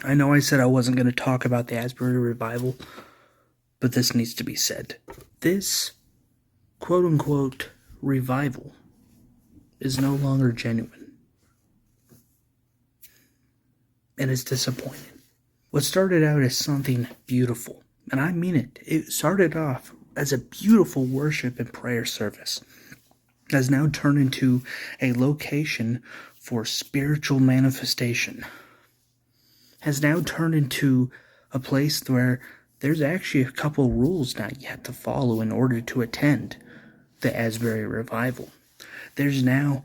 I know I said I wasn't going to talk about the Asbury Revival, but this needs to be said. This quote-unquote revival is no longer genuine. And it's disappointing. What started out as something beautiful, and I mean it, it started off as a beautiful worship and prayer service, has now turned into a location for spiritual manifestation, has now turned into a place where there's actually a couple rules now you have to follow in order to attend the Asbury Revival. There's now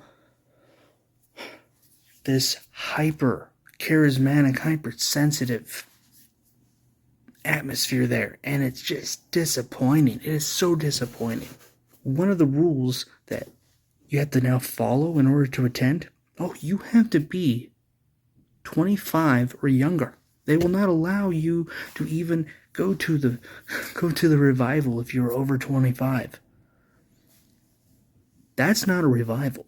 this hyper charismatic, hypersensitive atmosphere there, and it's just disappointing. It is so disappointing. One of the rules that you have to now follow in order to attend, you have to be 25 or younger. They will not allow you to even go to the revival if you're over 25. That's not a revival.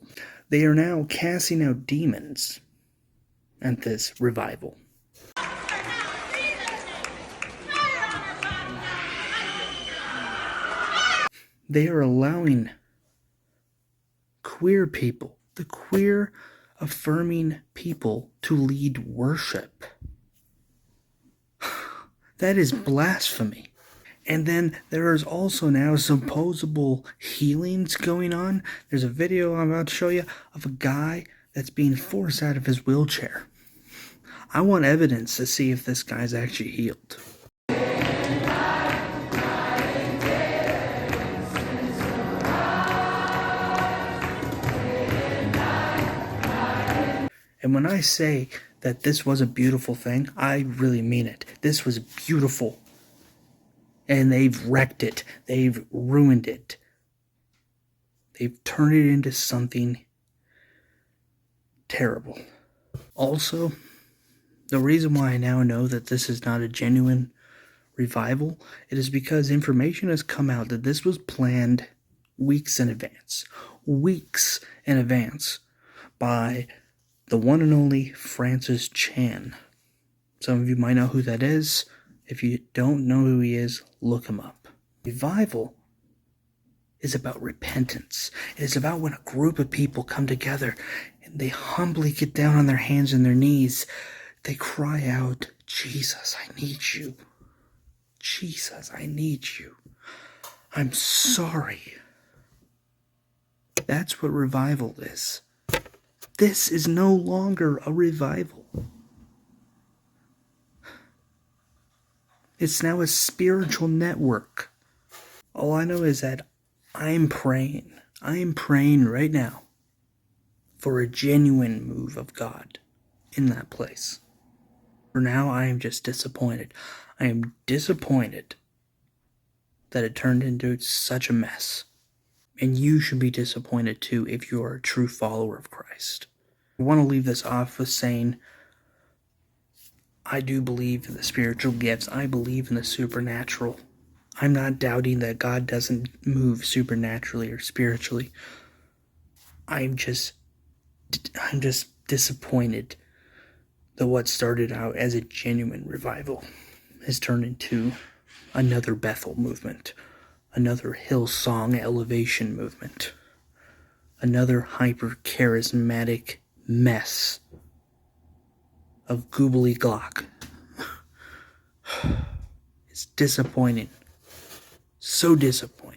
They are now casting out demons at this revival. They are allowing queer people, the queer affirming people, to lead worship. That is blasphemy. And then there is also now supposable healings going on. There's a video I'm about to show you of a guy that's being forced out of his wheelchair. I want evidence to see if this guy's actually healed. And when I say that this was a beautiful thing, I really mean it. This was beautiful. And they've wrecked it. They've ruined it. They've turned it into something terrible. Also, the reason why I now know that this is not a genuine revival, it is because information has come out that this was planned weeks in advance. Weeks in advance by the one and only Francis Chan. Some of you might know who that is. If you don't know who he is, look him up. Revival is about repentance. It is about when a group of people come together and they humbly get down on their hands and their knees. They cry out, Jesus, I need you. Jesus, I need you. I'm sorry. That's what revival is. This is no longer a revival. It's now a spiritual network. All I know is that I'm praying. I am praying right now for a genuine move of God in that place. For now, I am just disappointed. I am disappointed that it turned into such a mess. And you should be disappointed too if you are a true follower of Christ. I want to leave this off with saying, I do believe in the spiritual gifts. I believe in the supernatural. I'm not doubting that God doesn't move supernaturally or spiritually. I'm just disappointed that what started out as a genuine revival has turned into another Bethel movement, another Hillsong elevation movement, another hyper-charismatic mess of goobly glock. It's disappointing. So disappointing.